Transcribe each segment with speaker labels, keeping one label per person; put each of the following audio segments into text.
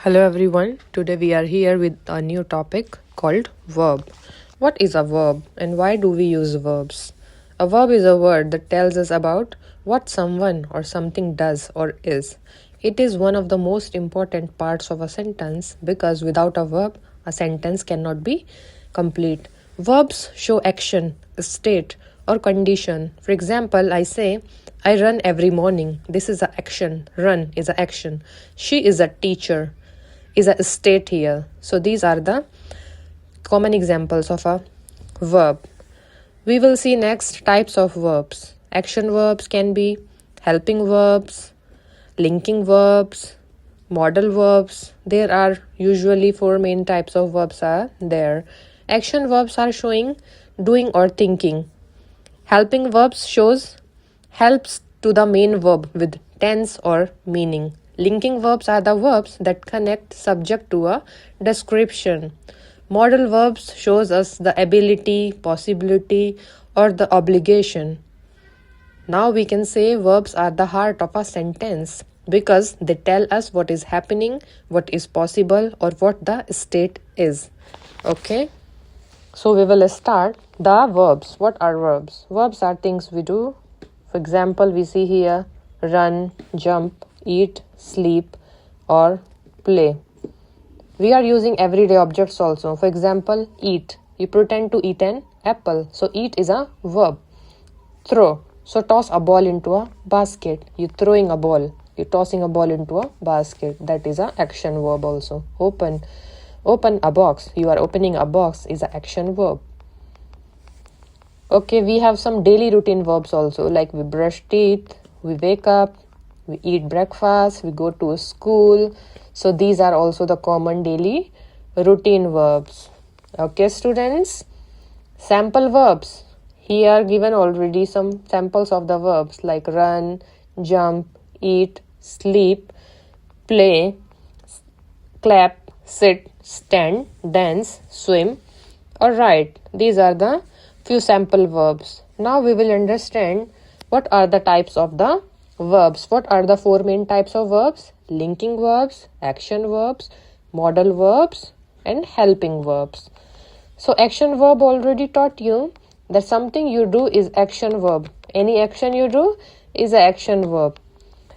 Speaker 1: Hello everyone. Today we are here with a new topic called verb. What is a verb and why do we use verbs? A verb is a word that tells us about what someone or something does or is. It is one of the most important parts of a sentence because without a verb, a sentence cannot be complete. Verbs show action, state, or condition. For example, I say, I run every morning. This is an action. Run is an action. She is a teacher is a state here. So these are the common examples of a verb. We will see next types of verbs. Action verbs can be helping verbs, linking verbs, modal verbs. There are usually four main types of verbs are there. Action verbs are showing doing or thinking. Helping verbs shows helps to the main verb with tense or meaning. Linking verbs are the verbs that connect subject to a description. Modal verbs shows us the ability, possibility, or the obligation. Now we can say verbs are the heart of a sentence because they tell us what is happening, what is possible, or what the state is. Okay? So we will start the verbs. What are verbs? Verbs are things we do. For example, we see here run, jump, eat, sleep, or play. We are using everyday objects also. For example, eat. You pretend to eat an apple. So eat is a verb. Throw. So toss a ball into a basket. You're throwing a ball. You're tossing a ball into a basket. That is an action verb also. Open. Open a box. You are opening a box is an action verb. Okay, we have some daily routine verbs also, like we brush teeth, we wake up, we eat breakfast, we go to school. So these are also the common daily routine verbs. Okay, students, sample verbs. Here are given already some samples of the verbs like run, jump, eat, sleep, play, clap, sit, stand, dance, swim, or write. These are the few sample verbs. Now we will understand what are the types of the verbs. What are the four main types of verbs? Linking verbs, action verbs, modal verbs, and helping verbs. So action verb already taught you that something you do is action verb. Any action you do is an action verb.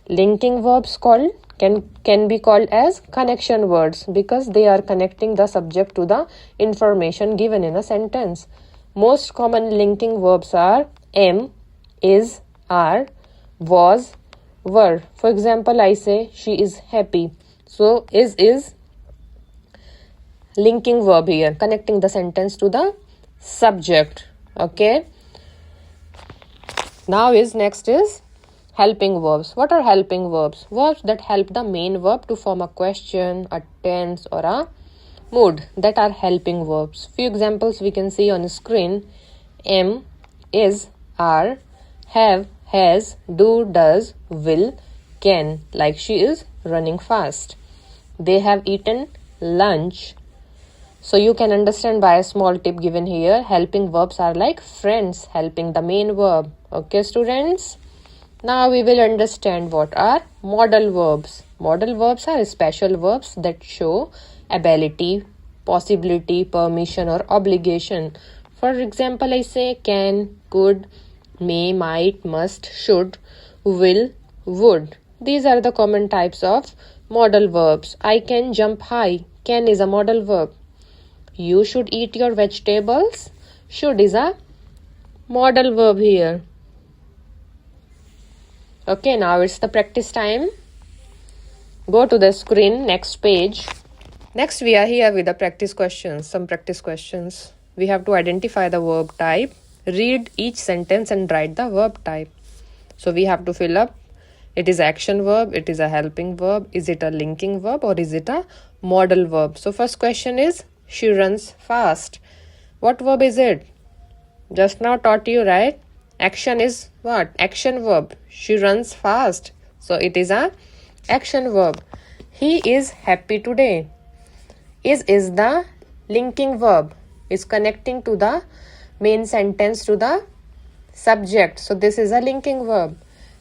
Speaker 1: Linking verbs can be called as connection words because they are connecting the subject to the information given in a sentence. Most common linking verbs are am, is, are, was, were. For example, I say she is happy. So is linking verb here, connecting the sentence to the subject. Okay. Now next is helping verbs. What are helping verbs? Verbs that help the main verb to form a question, a tense, or a mood. That are helping verbs. Few examples we can see on the screen. Am, is, are, have, has, do, does, will, can. Like she is running fast. They have eaten lunch. So you can understand by a small tip given here. Helping verbs are like friends helping the main verb. Okay, students? Now we will understand what are modal verbs. Modal verbs are special verbs that show ability, possibility, permission, or obligation. For example, I say can, could, may, might, must, should, will, would. These are the common types of modal verbs. I can jump high. Can is a modal verb. You should eat your vegetables. Should is a modal verb here. Okay, now it's the practice time. Go to the screen, next page. Next, we are here with the practice questions, some practice questions. We have to identify the verb type, read each sentence and write the verb type. So we have to fill up, it is action verb, it is a helping verb, is it a linking verb, or is it a modal verb? So first question is, she runs fast. What verb is it? Just now taught you, right? Action is what? Action verb. She runs fast. So it is a action verb. He is happy today. Is the linking verb. Is connecting to the main sentence to the subject. So this is a linking verb.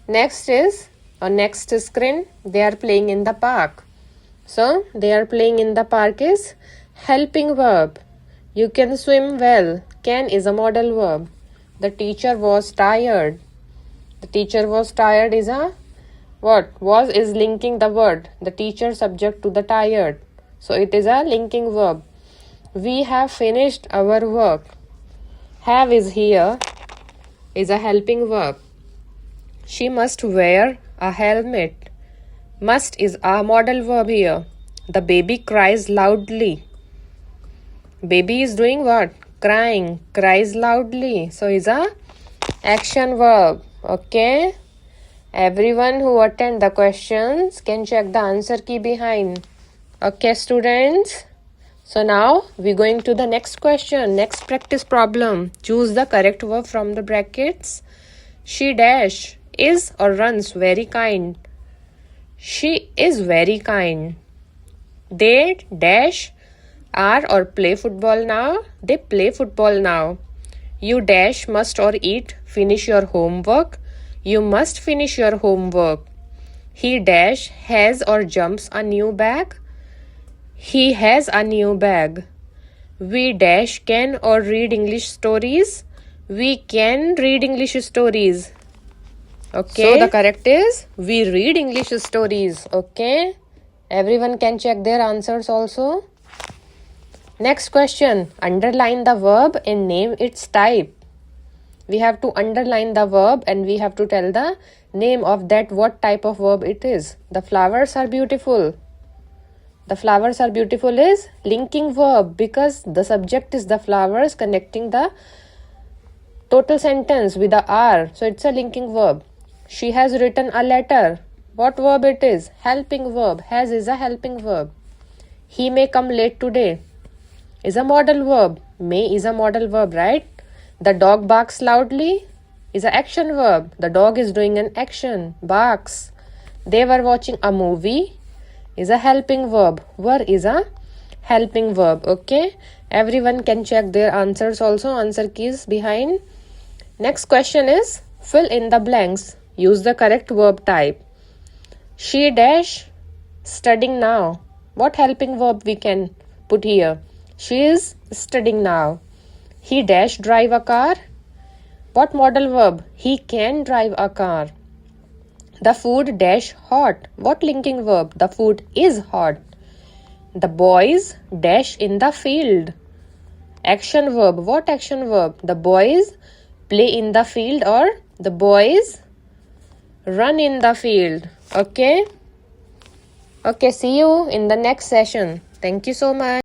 Speaker 1: Next is on next screen, they are playing in the park. So they are playing in the park is helping verb. You can swim well. Can is a modal verb. The teacher was tired. The teacher was tired is a what? Was is linking the word, the teacher subject to the tired. So it is a linking verb. We have finished our work. Have is here is a helping verb. She must wear a helmet. Must is a modal verb here. The baby cries loudly. Baby is doing what? Crying. Cries loudly. So is a action verb. Okay. Everyone who attend the questions can check the answer key behind. Okay, students. So now we're going to the next question. Next practice problem. Choose the correct verb from the brackets. She dash is or runs very kind. She is very kind. They dash are or play football now. They play football now. You dash must or eat finish your homework. You must finish your homework. He dash has or jumps a new bag. He has a new bag. We dash can or read English stories. We can read English stories. Okay. So the correct is we read English stories. Okay. Everyone can check their answers also. Next question. Underline the verb and name its type. We have to underline the verb and we have to tell the name of that what type of verb it is. The flowers are beautiful. The flowers are beautiful is linking verb because the subject is the flowers connecting the total sentence with the are. So it's a linking verb. She has written a letter. What verb it is? Helping verb. Has is a helping verb. He may come late today is a modal verb. May is a modal verb, right? The dog barks loudly is an action verb. The dog is doing an action. Barks. They were watching a movie is a helping verb. Were is a helping verb. Okay. Everyone can check their answers also. Answer keys behind. Next question is fill in the blanks. Use the correct verb type. She dash studying now. What helping verb we can put here? She is studying now. He dash drive a car. What modal verb? He can drive a car. The food dash hot. What linking verb? The food is hot. The boys dash in the field. Action verb. What action verb? The boys play in the field or the boys run in the field. Okay. Okay, see you in the next session. Thank you so much.